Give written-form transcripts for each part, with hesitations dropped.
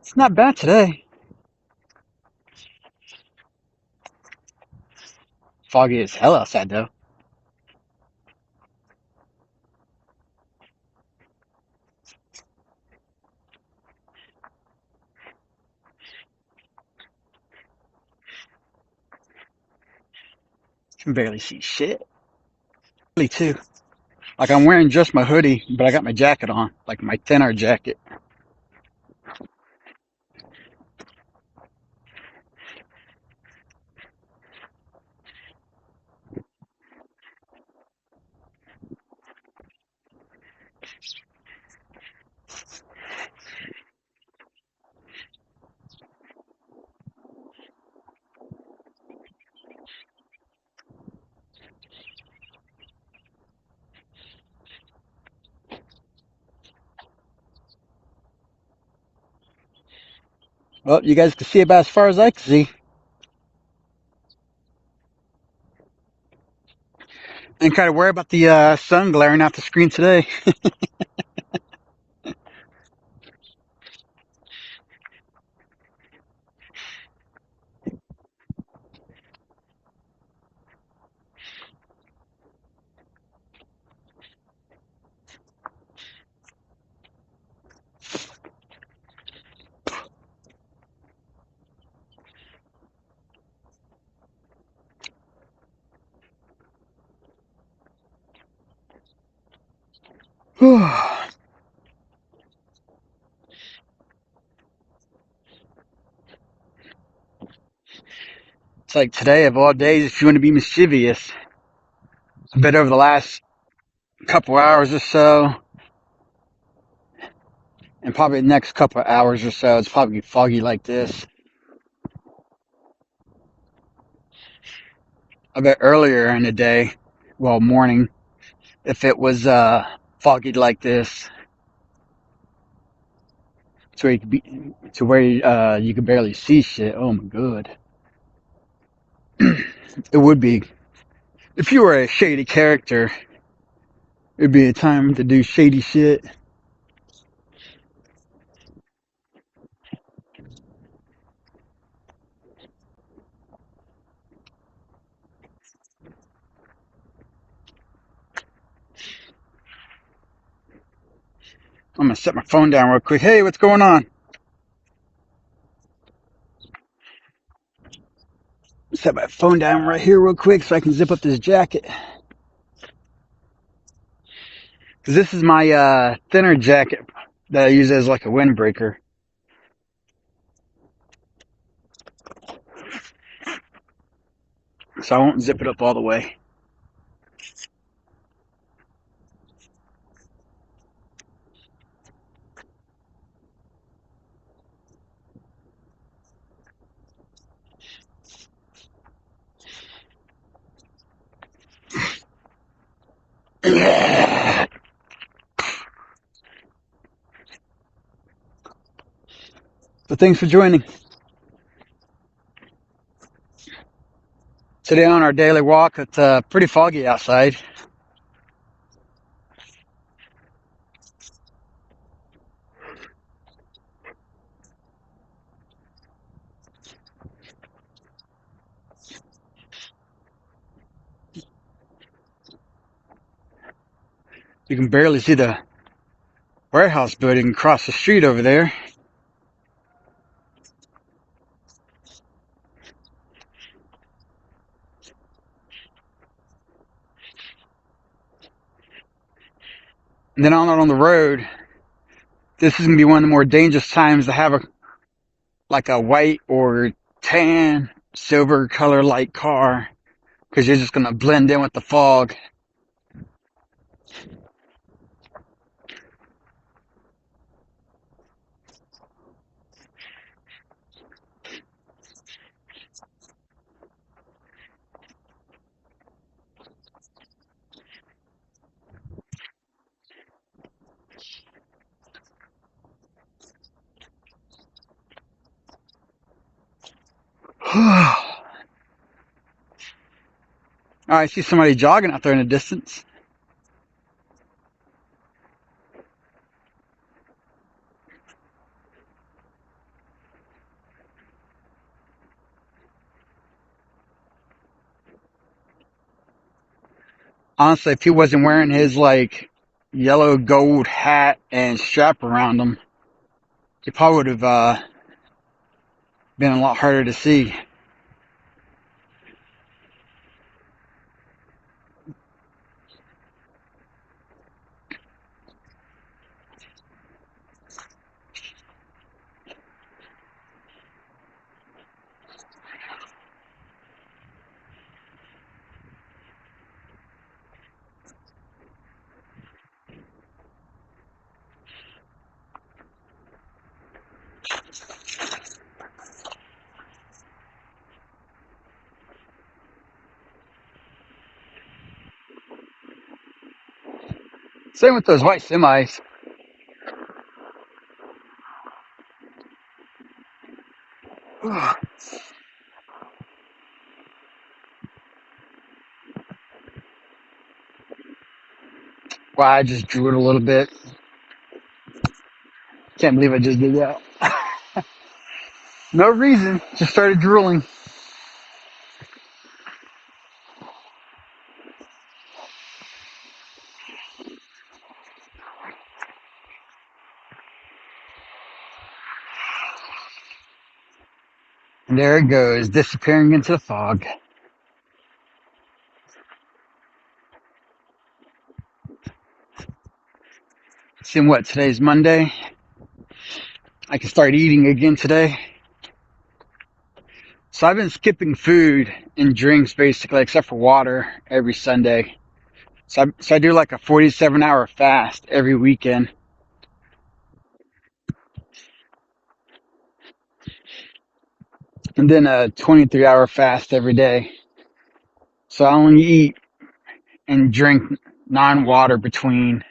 It's not bad today. Foggy as hell outside though. Can barely see shit. Really too. Like I'm wearing just my hoodie, but I got my jacket on, like my thinner jacket. Well, you guys can see about as far as I can see. And kind of worry about the sun glaring off the screen today. It's like today of all days, if you want to be mischievous. I bet over the last couple hours or so, and probably the next couple of hours or so, it's probably foggy like this. I bet earlier in the day, well, morning, if it was foggy like this, to where you could be, to where you could barely see shit. Oh my god, it would be. If you were a shady character, it'd be a time to do shady shit. I'm gonna set my phone down real quick. Hey, what's going on? Set my phone down right here real quick so I can zip up this jacket. Cause this is my thinner jacket that I use as like a windbreaker. So I won't zip it up all the way. But thanks for joining. Today on our daily walk, it's pretty foggy outside. You can barely see the warehouse building across the street over there. And then on the road, this is gonna be one of the more dangerous times to have a white or tan, silver color light car, because you're just gonna blend in with the fog. I see somebody jogging out there in the distance. Honestly, if he wasn't wearing his like yellow gold hat and strap around him, it probably would have been a lot harder to see. Same with those white semis. Wow, I just drew it a little bit. Can't believe I just did that. No reason, just started drooling. And there it goes, disappearing into the fog. Seeing what, today's Monday. I can start eating again today. So I've been skipping food and drinks basically, except for water, every Sunday. So I do like a 47-hour fast every weekend. And then a 23-hour fast every day. So I only eat and drink non-water between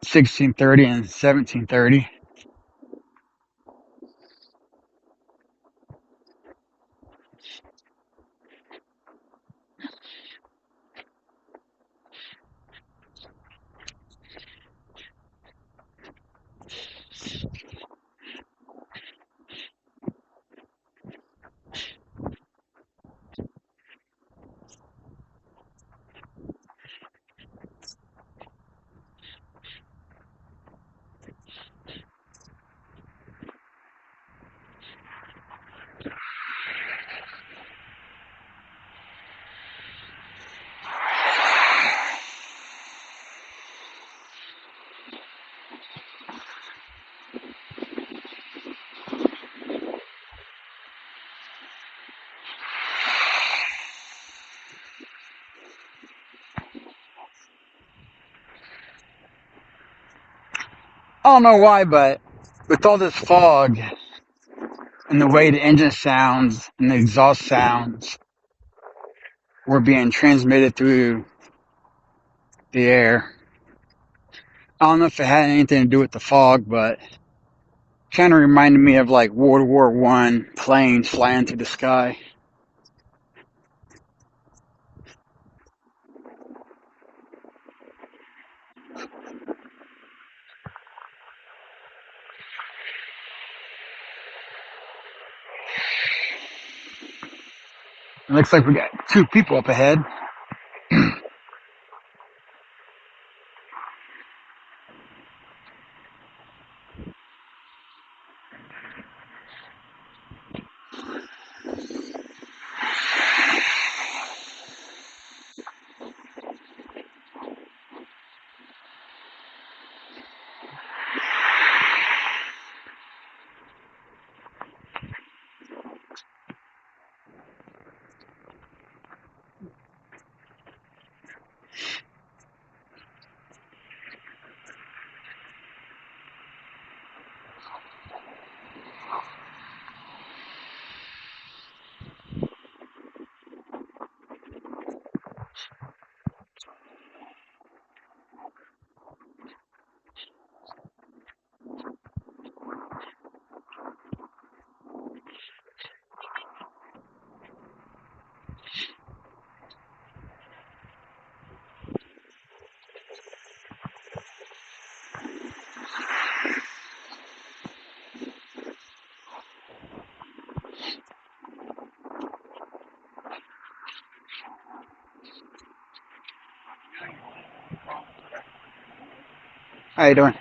16:30 and 17:30. I don't know why, but with all this fog and the way the engine sounds and the exhaust sounds were being transmitted through the air. I don't know if it had anything to do with the fog, but kind of reminded me of like World War One planes flying through the sky. It looks like we got two people up ahead. How you doing?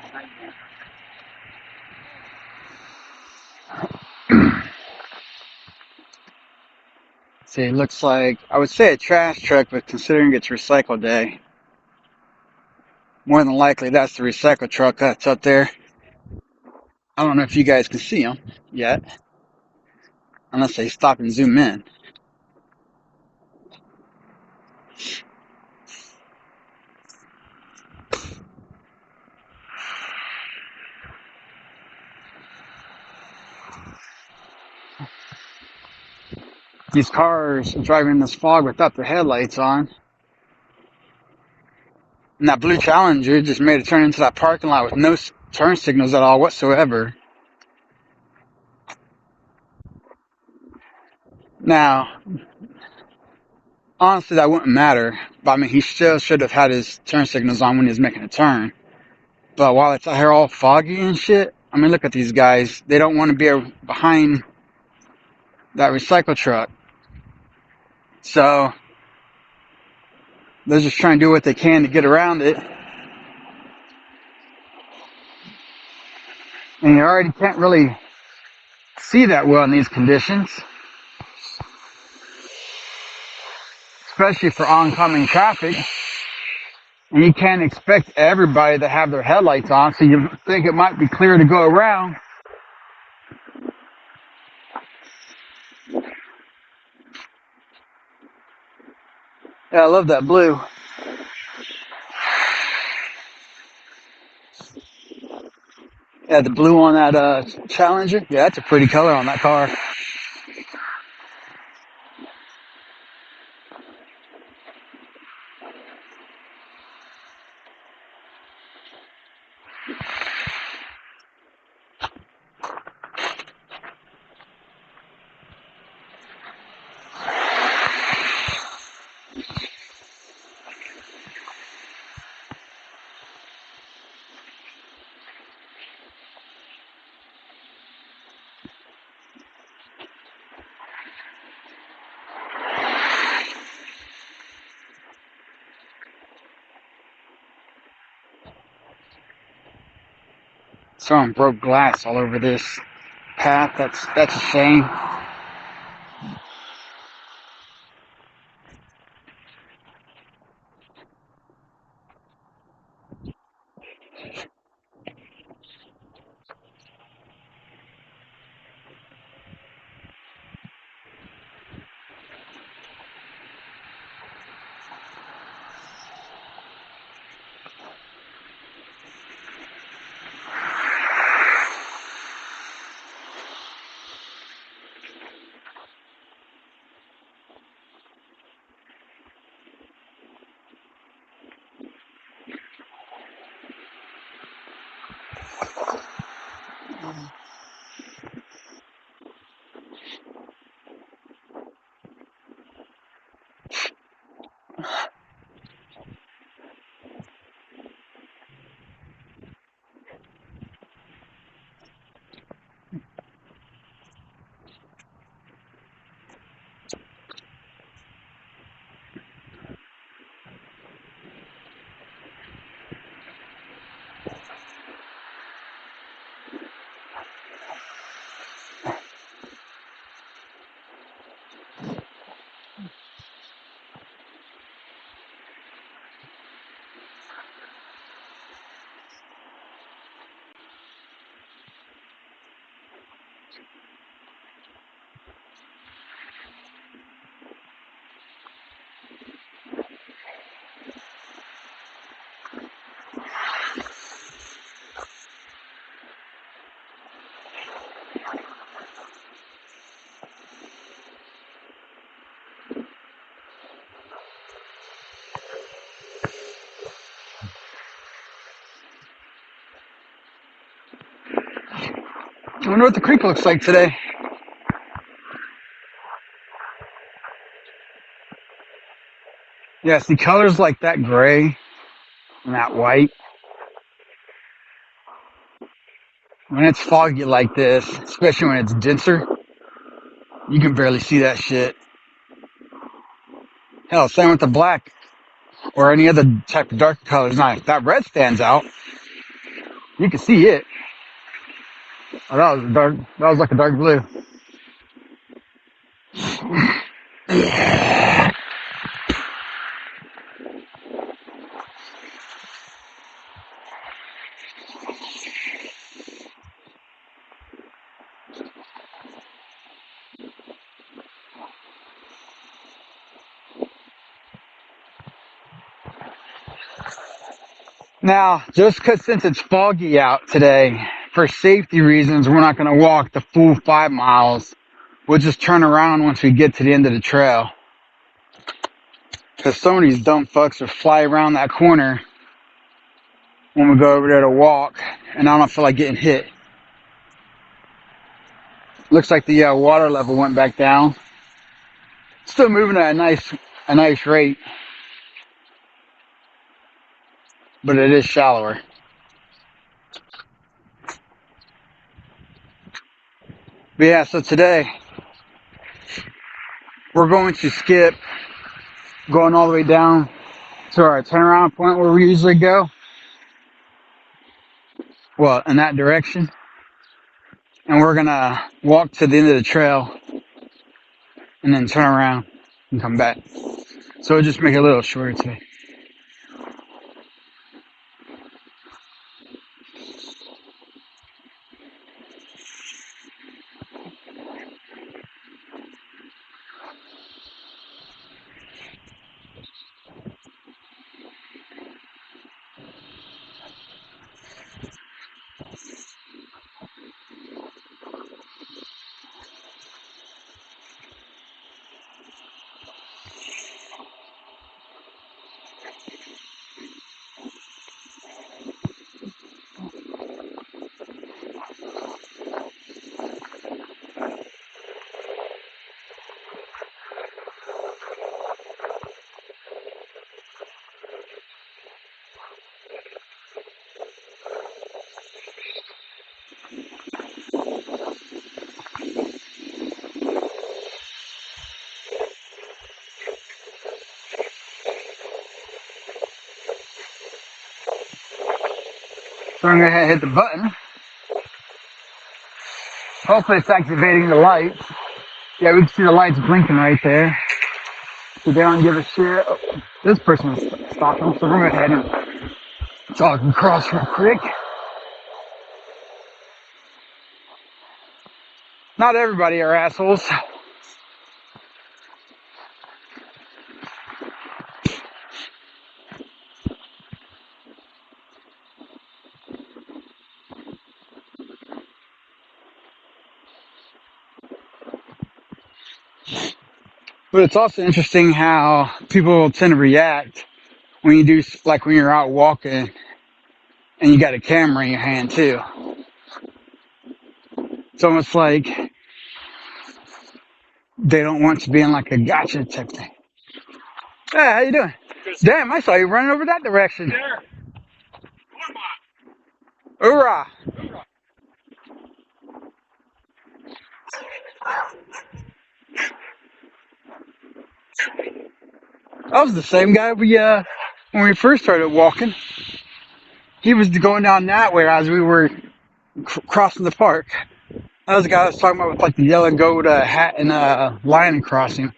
See, it looks like, I would say a trash truck, but considering it's recycle day, more than likely that's the recycle truck that's up there. I don't know if you guys can see them yet, unless they stop and zoom in. These cars are driving in this fog without their headlights on. And that blue Challenger just made a turn into that parking lot with no turn signals at all whatsoever. Now, honestly, that wouldn't matter. But I mean, he still should have had his turn signals on when he was making a turn. But while it's out here all foggy and shit, I mean, look at these guys. They don't want to be behind that recycle truck. So they're just trying to do what they can to get around it. And you already can't really see that well in these conditions, especially for oncoming traffic. And you can't expect everybody to have their headlights on, so you think it might be clear to go around. Yeah, I love that blue. Yeah, the blue on that Challenger. Yeah, that's a pretty color on that car. Someone broke glass all over this path. That's a shame. I wonder what the creek looks like today. Yeah, see, colors like that gray and that white, when it's foggy like this, especially when it's denser, you can barely see that shit. Hell, same with the black or any other type of darker colors. Now, if that red stands out, You can see it. Oh, that was dark. That was like a dark blue. Now, just because since it's foggy out today, for safety reasons, we're not going to walk the full 5 miles. We'll just turn around once we get to the end of the trail. Because some of these dumb fucks will fly around that corner when we go over there to walk, and I don't feel like getting hit. Looks like the water level went back down. Still moving at a nice rate, but it is shallower. But yeah, so today we're going to skip going all the way down to our turnaround point where we usually go. Well, in that direction. And we're gonna walk to the end of the trail and then turn around and come back. So we'll just make it a little shorter today. So I'm gonna go ahead and hit the button. Hopefully it's activating the lights. Yeah, we can see the lights blinking right there. So they don't give a shit. Oh, this person is stopping, so we're gonna go ahead and jog across real quick. Not everybody are assholes. But it's also interesting how people tend to react when you do, like when you're out walking and you got a camera in your hand too. It's almost like they don't want to be in like a gotcha type thing. Hey, how you doing? Damn, I saw you running over that direction. Hoorah! That was the same guy when we first started walking. He was going down that way as we were crossing the park. That was the guy I was talking about with like the yellow goat hat and lion crossing.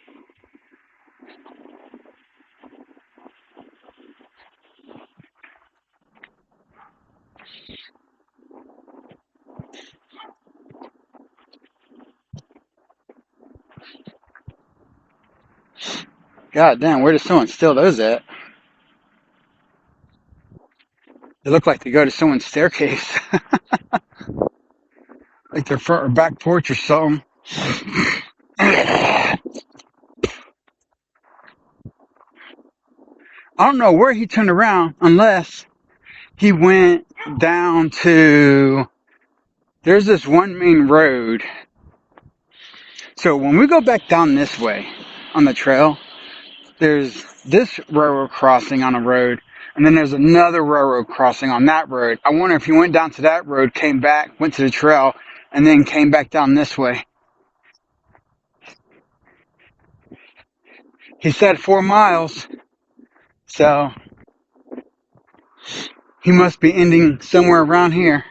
God damn, where does someone steal those at? They look like they go to someone's staircase. Like their front or back porch or something. I don't know where he turned around unless he went down to, there's this one main road. So when we go back down this way on the trail, there's this railroad crossing on a road, and then there's another railroad crossing on that road. I wonder if he went down to that road, came back, went to the trail, and then came back down this way. He said 4 miles, so He must be ending somewhere around here.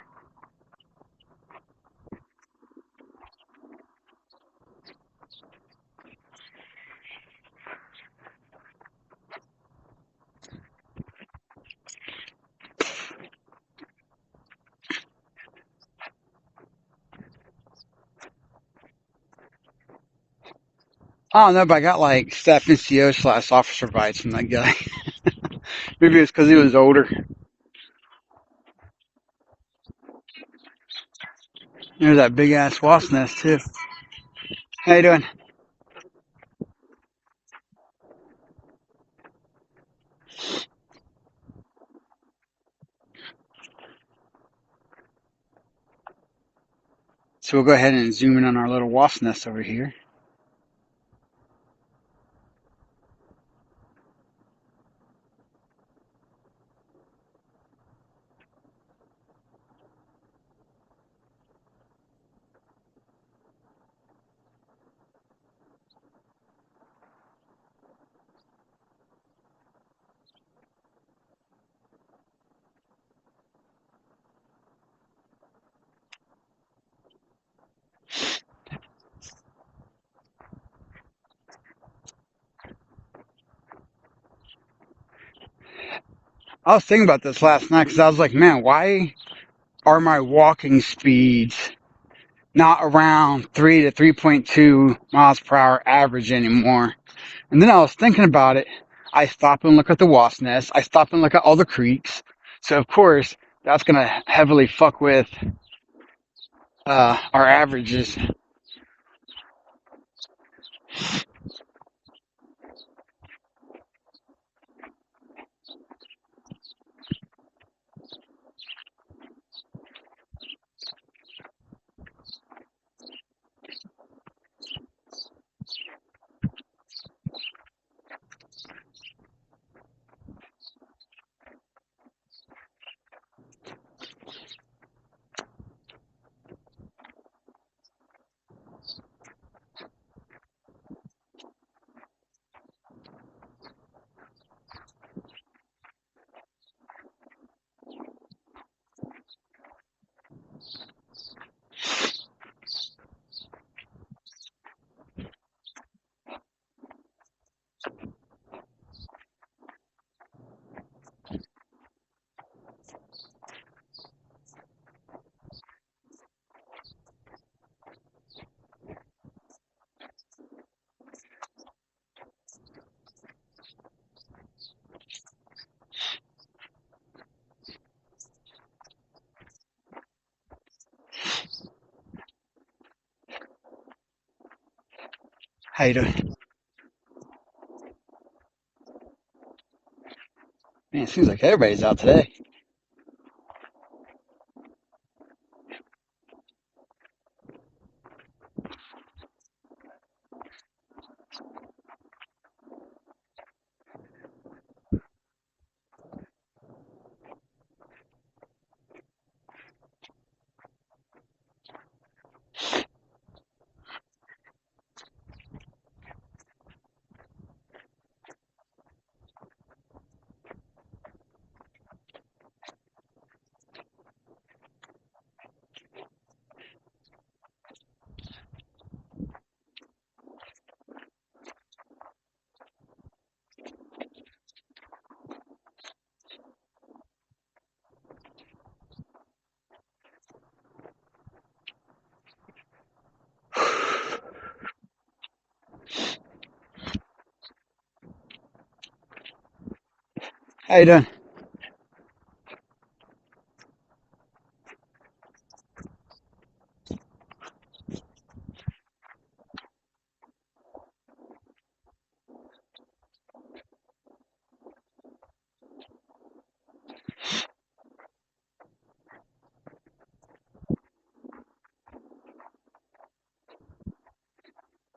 I don't know, but I got like staff NCO/officer vibes from that guy. Maybe it's because he was older. There's that big ass wasp nest too. How you doing? So we'll go ahead and zoom in on our little wasp nest over here. I was thinking about this last night because I was like, man, why are my walking speeds not around 3 to 3.2 miles per hour average anymore? And then I was thinking about it. I stop and look at the wasp nest. I stop and look at all the creeks. So of course, that's going to heavily fuck with our averages. How you doing? Man, it seems like everybody's out today. How you doing?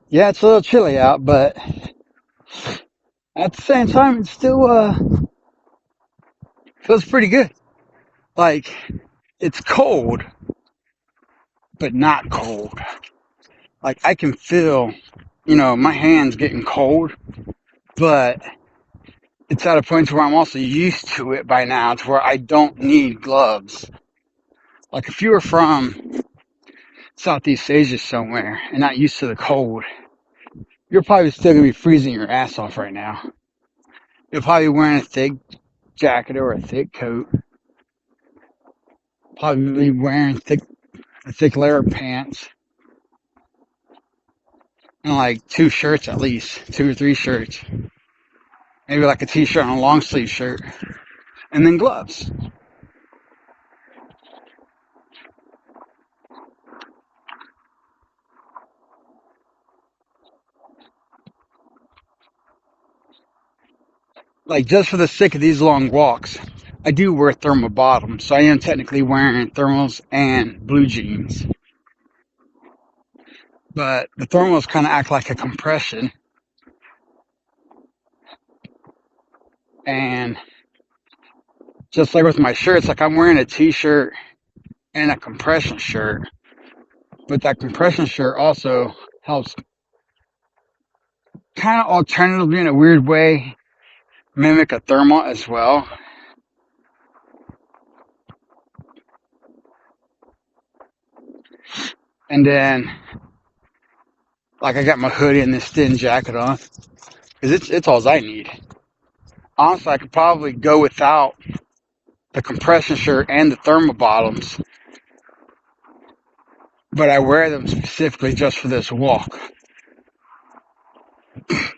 Yeah, it's a little chilly out, but at the same time, it still feels pretty good. Like, it's cold, but not cold. Like, I can feel, my hands getting cold, but it's at a point where I'm also used to it by now, to where I don't need gloves. Like if you were from Southeast Asia somewhere and not used to the cold, you're probably still gonna be freezing your ass off right now. You're probably wearing a thick jacket or a thick coat. Probably wearing a thick layer of pants and like 2 shirts at least, 2 or 3 shirts. Maybe like a t-shirt and a long sleeve shirt, and then gloves. Like just for the sake of these long walks, I do wear thermal bottoms, so I am technically wearing thermals and blue jeans. But the thermals kind of act like a compression, and just like with my shirts, like I'm wearing a t-shirt and a compression shirt, but that compression shirt also helps kind of alternatively in a weird way mimic a thermal as well. And then like I got my hoodie and this thin jacket on because it's all I need. Honestly, I could probably go without the compression shirt and the thermal bottoms, but I wear them specifically just for this walk. Let's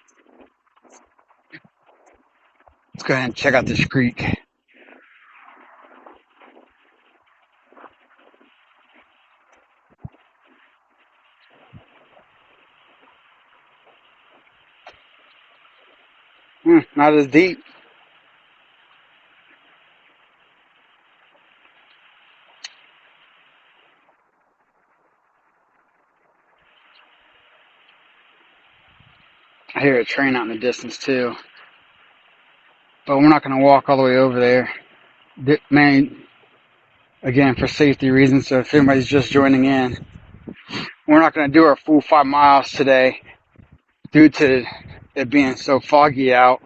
go ahead and check out this creek. Not as deep. I hear a train out in the distance too, but we're not going to walk all the way over there. Man, again, for safety reasons, so if anybody's just joining in, we're not going to do our full 5 miles today due to it being so foggy out.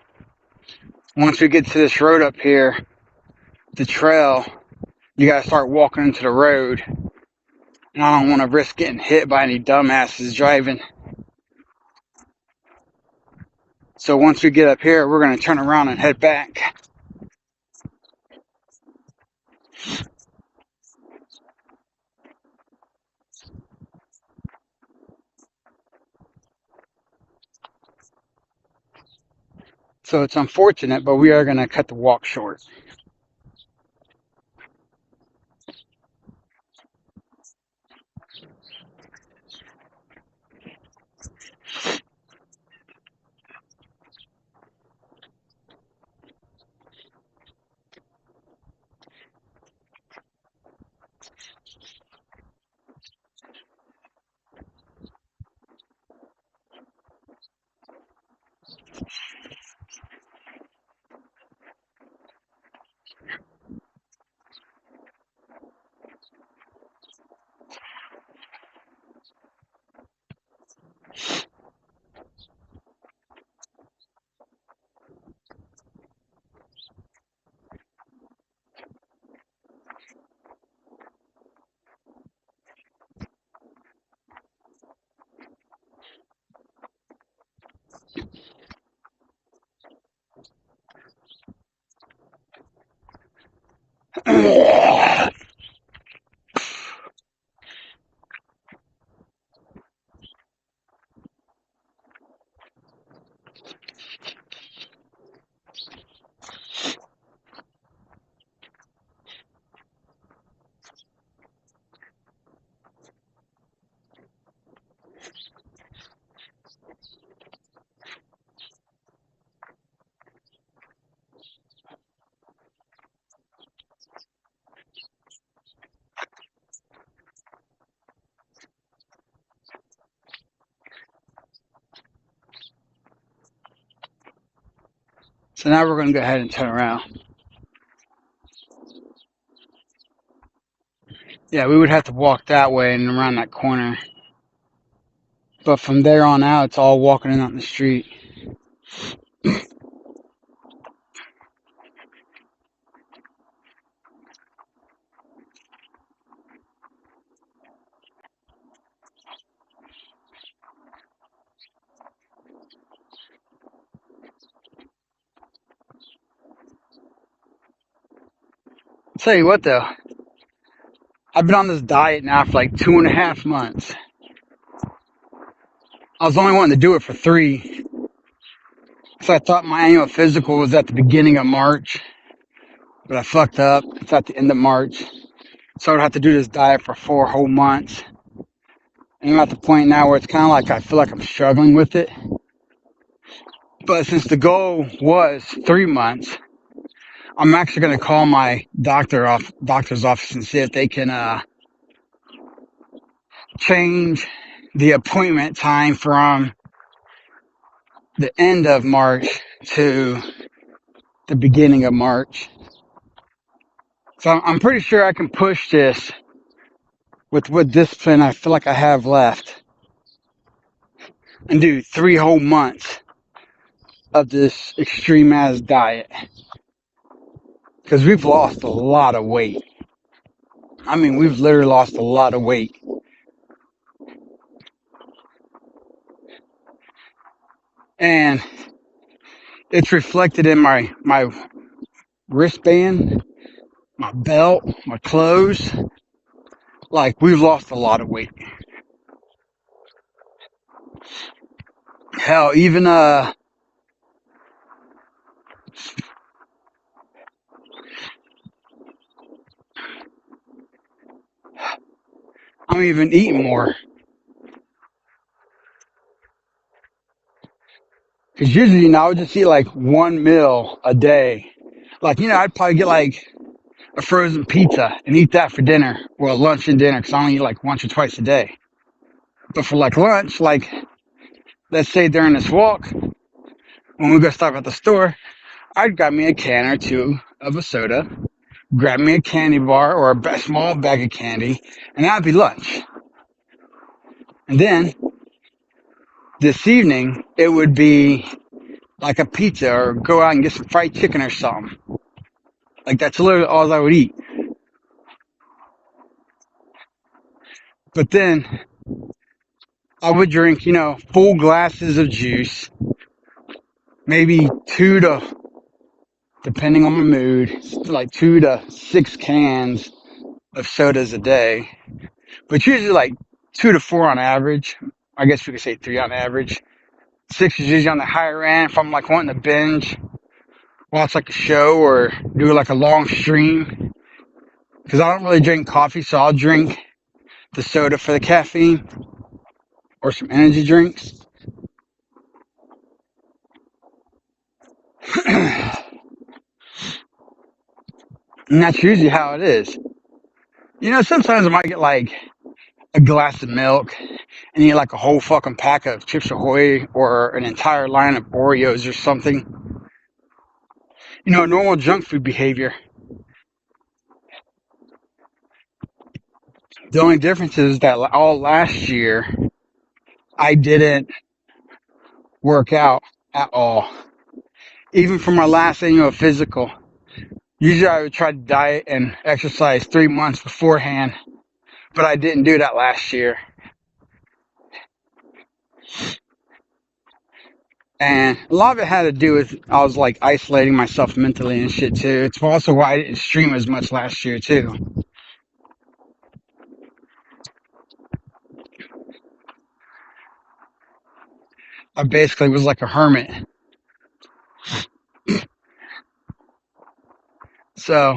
Once we get to this road up here, the trail, you got to start walking into the road. And I don't want to risk getting hit by any dumbasses driving. So once we get up here, we're going to turn around and head back. So it's unfortunate, but we are going to cut the walk short. So now we're going to go ahead and turn around. Yeah, we would have to walk that way and around that corner. But from there on out, it's all walking in on the street. tell you what though, I've been on this diet now for like 2.5 months. I was only wanting to do it for 3. So I thought my annual physical was at the beginning of March, but I fucked up. It's at the end of March. So I would have to do this diet for 4 whole months. And I'm at the point now where it's kind of like I feel like I'm struggling with it. But since the goal was 3 months, I'm actually going to call my doctor's office and see if they can change the appointment time from the end of March to the beginning of March. So I'm pretty sure I can push this with what discipline I feel like I have left and do 3 whole months of this extreme ass diet. Because we've lost a lot of weight. I mean, we've literally lost a lot of weight. And it's reflected in my wristband, my belt, my clothes. Like, we've lost a lot of weight. Hell, even I'm even eating more. Because usually, I would just eat like 1 meal a day. Like, I'd probably get like a frozen pizza and eat that for dinner. Well, lunch and dinner, because I only eat like once or twice a day. But for like lunch, like, let's say during this walk, when we go stop at the store, I'd grab me a can or 2 of a soda, grab me a candy bar or a small bag of candy, and that'd be lunch. And then this evening, it would be like a pizza or go out and get some fried chicken or something. Like, that's literally all I would eat. But then I would drink, full glasses of juice, maybe 2 to, depending on my mood, like 2 to 6 cans of sodas a day. But usually like 2 to 4 on average. I guess we could say 3 on average. 6 is usually on the higher end if I'm like wanting to binge, watch like a show or do like a long stream. Because I don't really drink coffee, so I'll drink the soda for the caffeine or some energy drinks. And that's usually how it is. Sometimes I might get like a glass of milk and eat like a whole fucking pack of Chips Ahoy or an entire line of Oreos or something. Normal junk food behavior. The only difference is that all last year, I didn't work out at all. Even for my last annual physical. Usually I would try to diet and exercise 3 months beforehand, but I didn't do that last year. And a lot of it had to do with I was like isolating myself mentally and shit too. It's also why I didn't stream as much last year too. I basically was like a hermit. So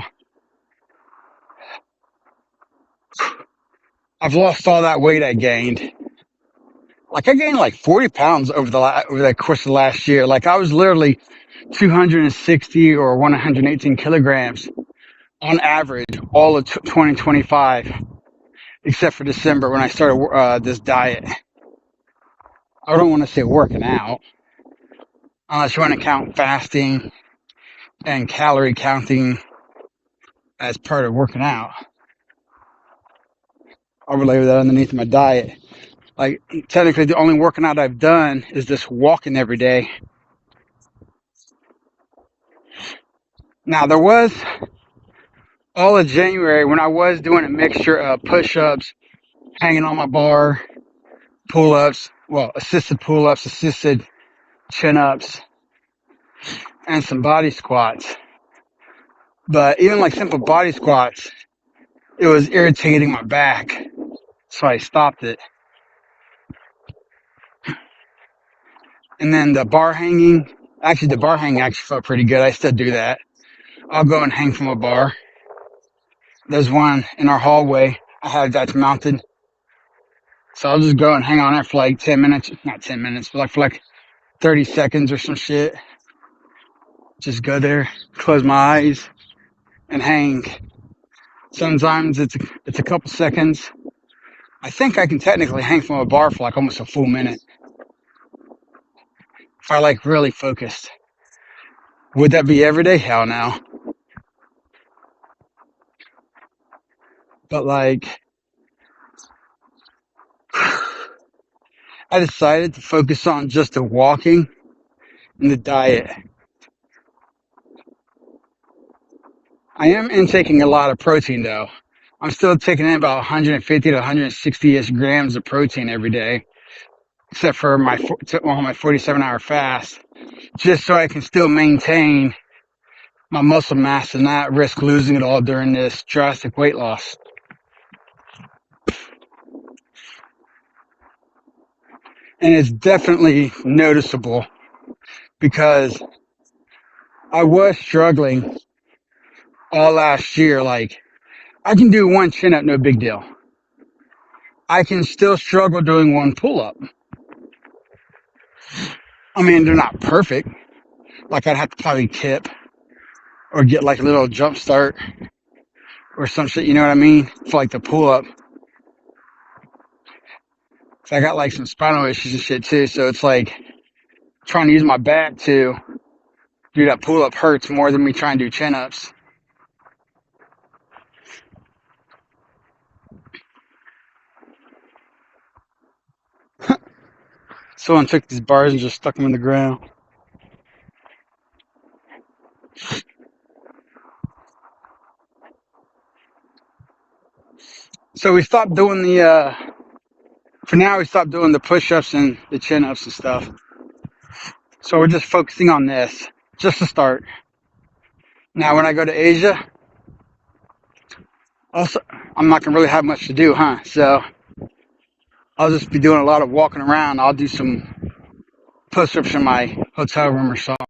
I've lost all that weight I gained. Like, I gained like 40 pounds over the course of the last year. Like, I was literally 260 or 118 kilograms on average all of 2025, except for December when I started this diet. I don't want to say working out, unless you want to count fasting and calorie counting as part of working out. I'll relay that underneath my diet. Like, technically, the only working out I've done is just walking every day. Now, there was all of January when I was doing a mixture of push-ups, hanging on my bar, pull-ups, assisted pull-ups, assisted chin-ups, and some body squats. But even like simple body squats, it was irritating my back. So I stopped it. And then the bar hanging, actually the bar hanging actually felt pretty good. I still do that. I'll go and hang from a bar. There's one in our hallway. I have that's mounted. So I'll just go and hang on it for like 10 minutes. Not 10 minutes, but like for like 30 seconds or some shit. Just go there, close my eyes, and hang. Sometimes it's a couple seconds. I think I can technically hang from a bar for like almost a full minute if I like really focused. Would that be every day? Hell no. But like, I decided to focus on just the walking and the diet. I am intaking a lot of protein though. I'm still taking in about 150 to 160-ish grams of protein every day, except for my 47-hour fast, just so I can still maintain my muscle mass and not risk losing it all during this drastic weight loss. And it's definitely noticeable because I was struggling all last year. Like, I can do one chin up, no big deal. I can still struggle doing one pull up. I mean, they're not perfect. Like, I'd have to probably tip or get like a little jump start or some shit, you know what I mean? For like the pull up. So I got like some spinal issues and shit too. So it's like trying to use my back to do that pull up hurts more than me trying to do chin ups. Someone took these bars and just stuck them in the ground. So we stopped doing for now we stopped doing the push-ups and the chin-ups and stuff. So we're just focusing on this, just to start. Now when I go to Asia, also, I'm not gonna really have much to do, huh? So I'll just be doing a lot of walking around. I'll do some push-ups in my hotel room or something.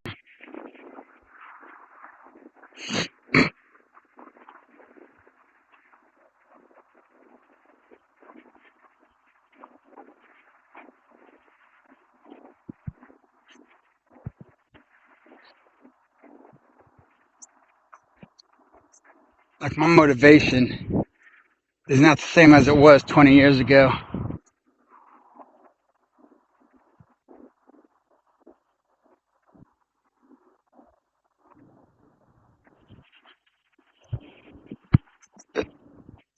Like my motivation is not the same as it was 20 years ago.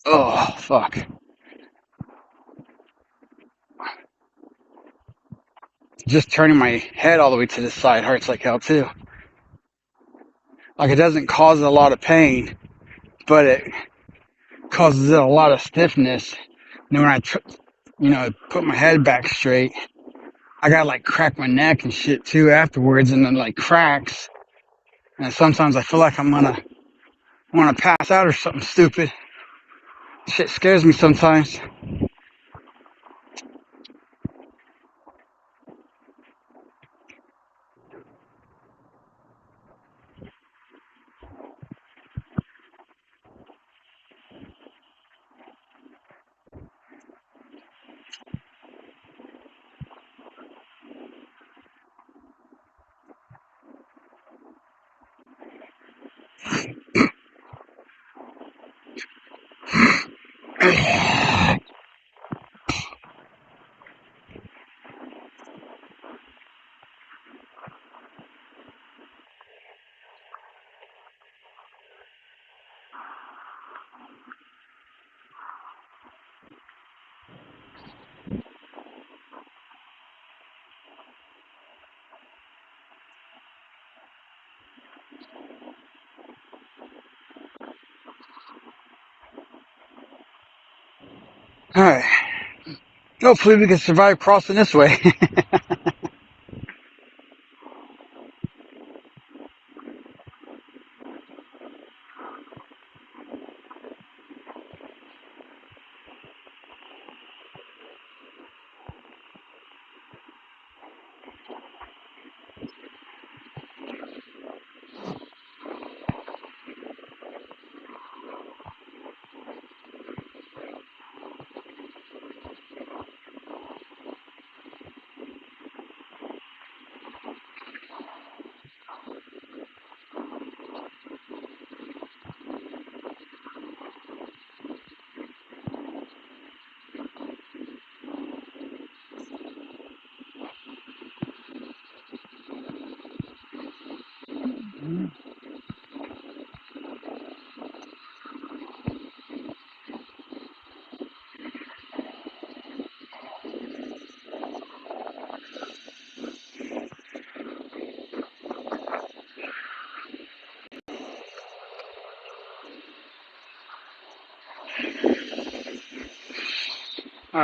Oh, fuck. Just turning my head all the way to the side hurts like hell too. Like it doesn't cause a lot of pain, but it causes a lot of stiffness. And when I, put my head back straight, I gotta like crack my neck and shit too afterwards, and then like cracks. And sometimes I feel like I'm gonna want to pass out or something stupid. Shit scares me sometimes. All right. Hopefully we can survive crossing this way. Alright,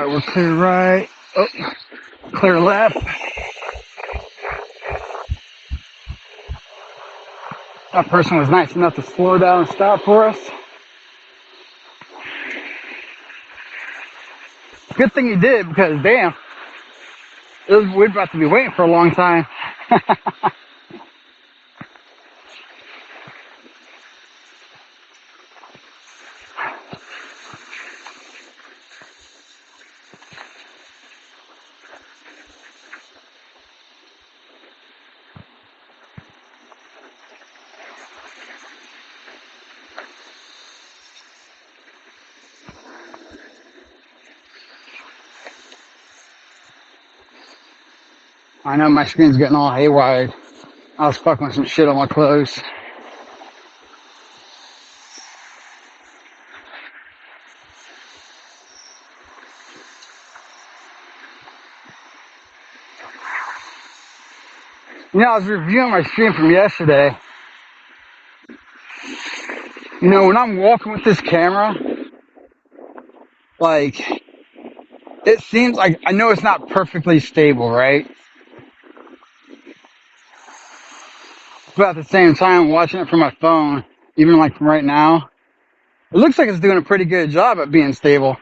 we're clear right. Oh, clear left. That person was nice enough to slow down and stop for us. Good thing he did, because damn, we're about to be waiting for a long time. I know my screen's getting all haywire. I was fucking with some shit on my clothes. You know, I was reviewing my stream from yesterday. You know, when I'm walking with this camera, like, it seems like, I know it's not perfectly stable, right? But at the same time, watching it from my phone, even like from right now, it looks like it's doing a pretty good job at being stable.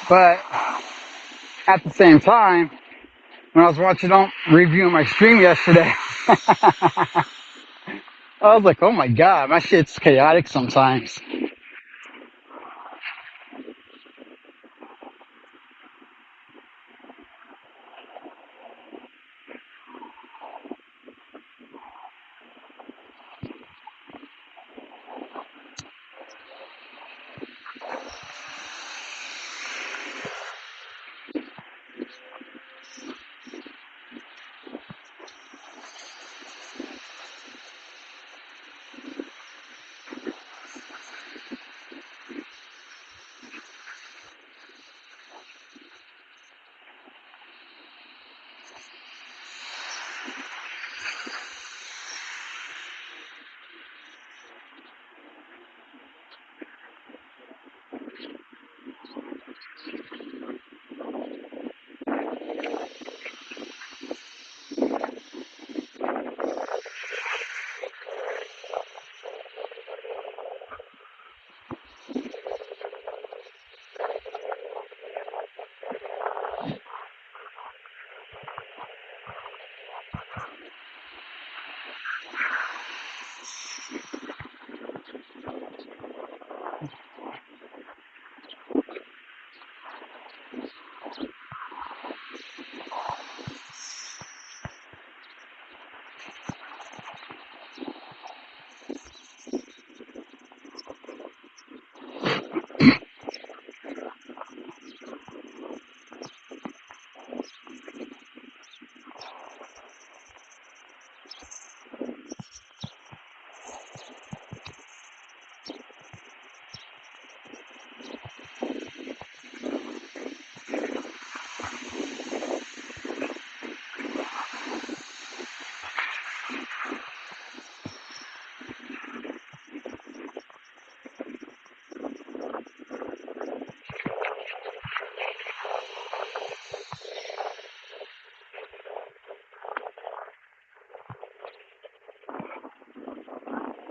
But at the same time, when I was watching reviewing my stream yesterday, I was like, oh my god, my shit's chaotic sometimes.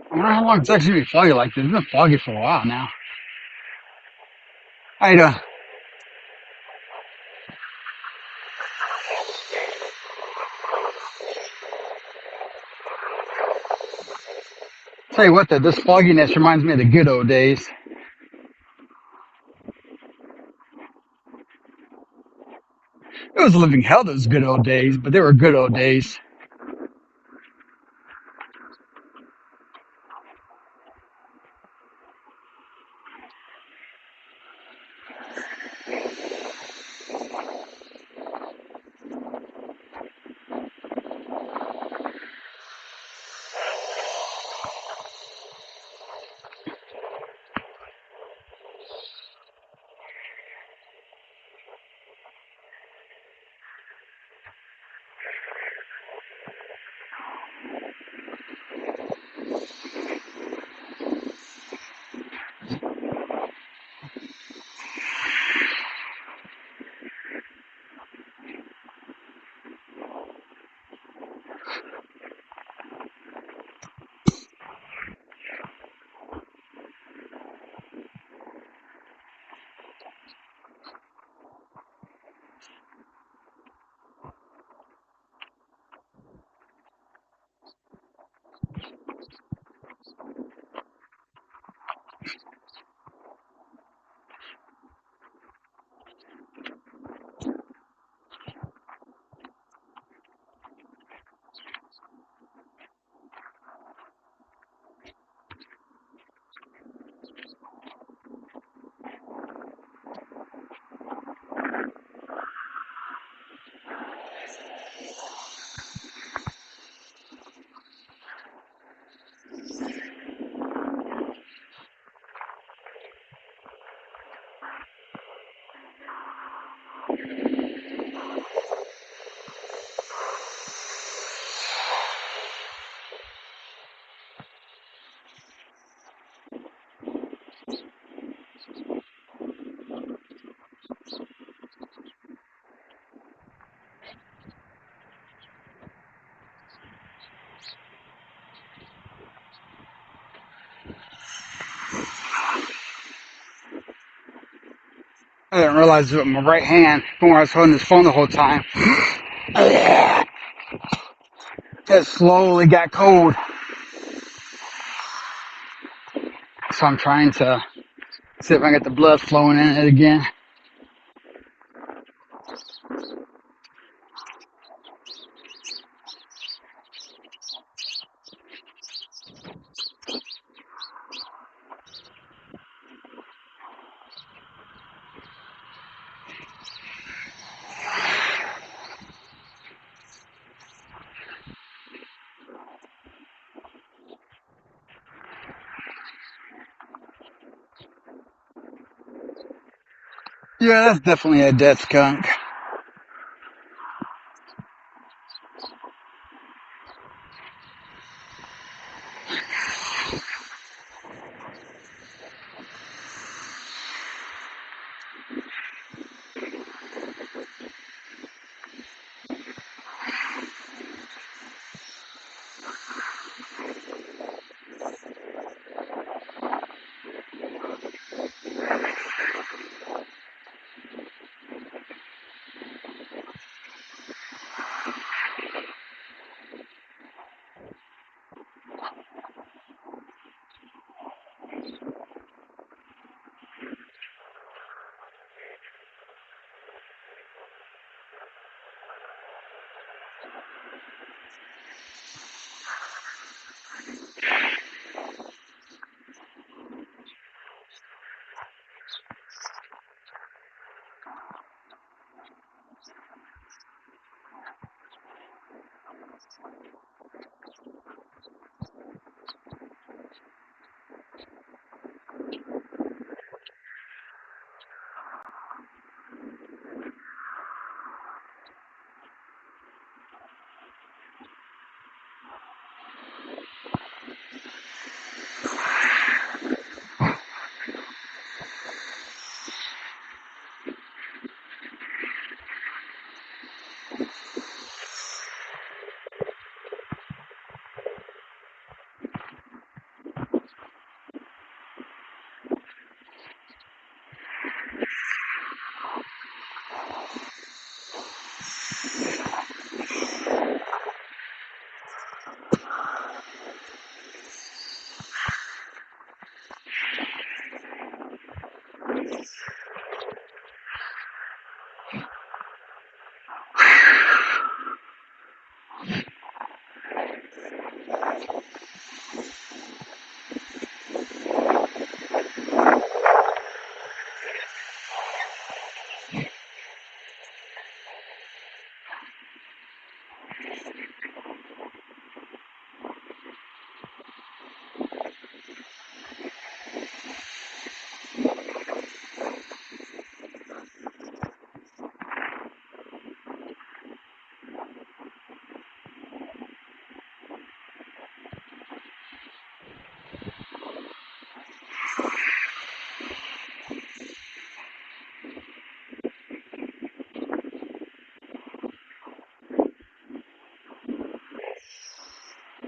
I wonder how long it's actually been foggy like this. It's been foggy for a while now. How you doing? Tell you what, though, this fogginess reminds me of the good old days. It was a living hell, those good old days, but they were good old days. I didn't realize it with my right hand when I was holding this phone the whole time. It slowly got cold. So I'm trying to see if I can get the blood flowing in it again. Yeah, that's definitely a dead skunk.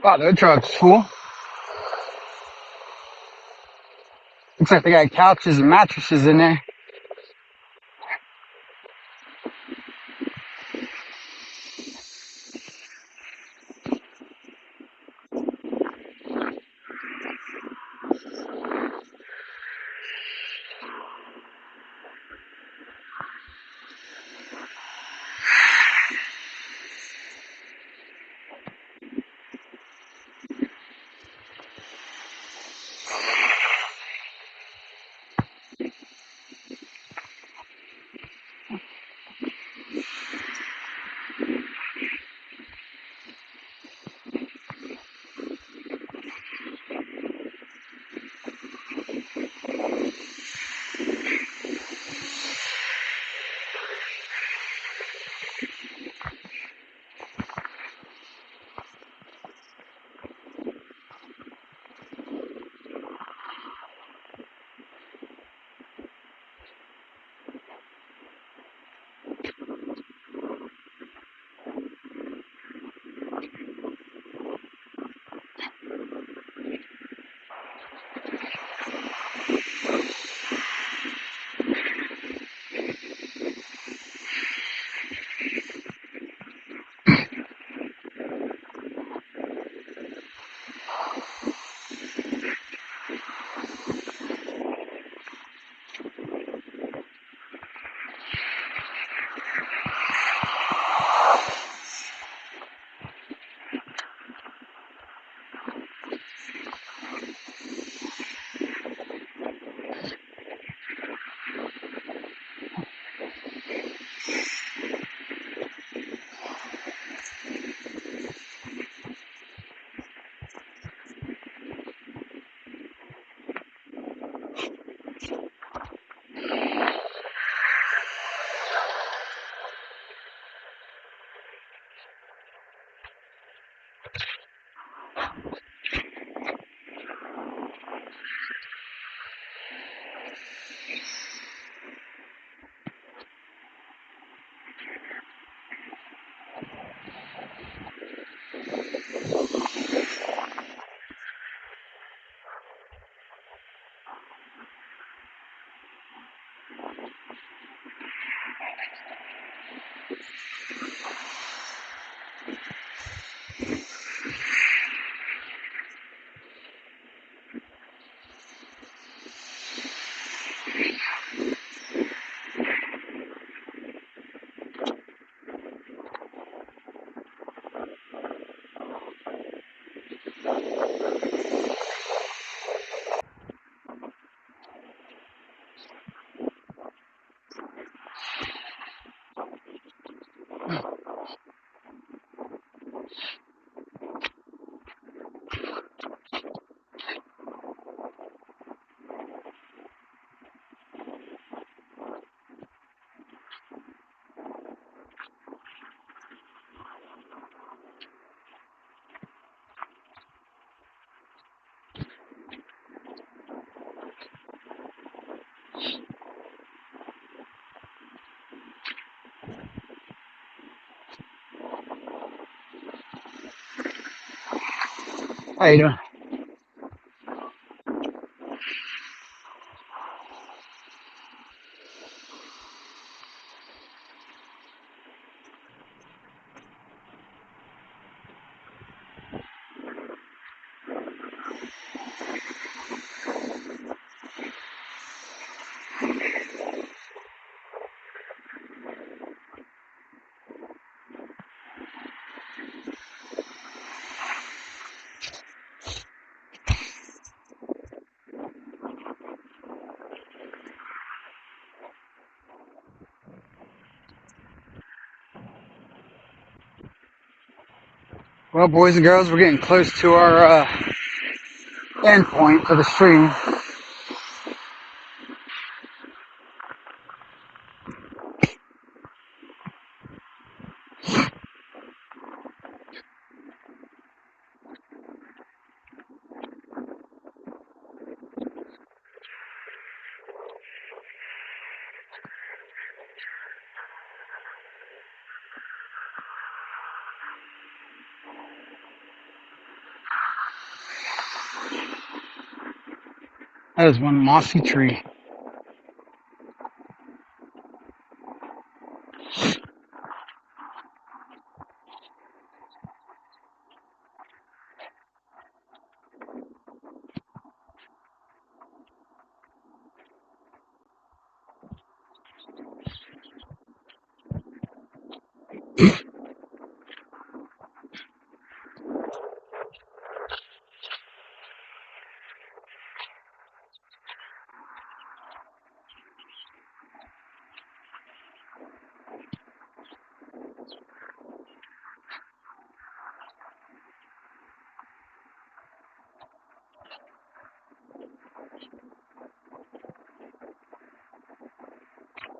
Wow, their truck's full. Looks like they got couches and mattresses in there. How you doing? Well, boys and girls, we're getting close to our end point for the stream. That is one mossy tree.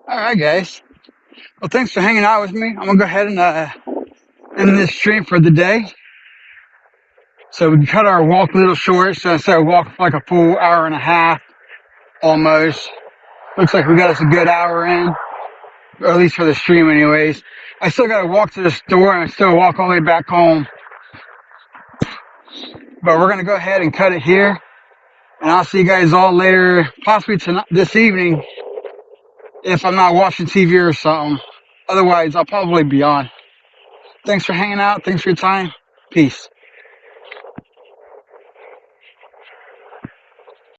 All right, guys. Well, thanks for hanging out with me. I'm gonna go ahead and end this stream for the day. So we cut our walk a little short. So instead of walking for like a full hour and a half, almost, looks like we got us a good hour in, or at least for the stream, anyways. I still got to walk to the store and still walk all the way back home. But we're gonna go ahead and cut it here, and I'll see you guys all later, possibly tonight, this evening, if I'm not watching TV or something. Otherwise, I'll probably be on. Thanks for hanging out. Thanks for your time. Peace.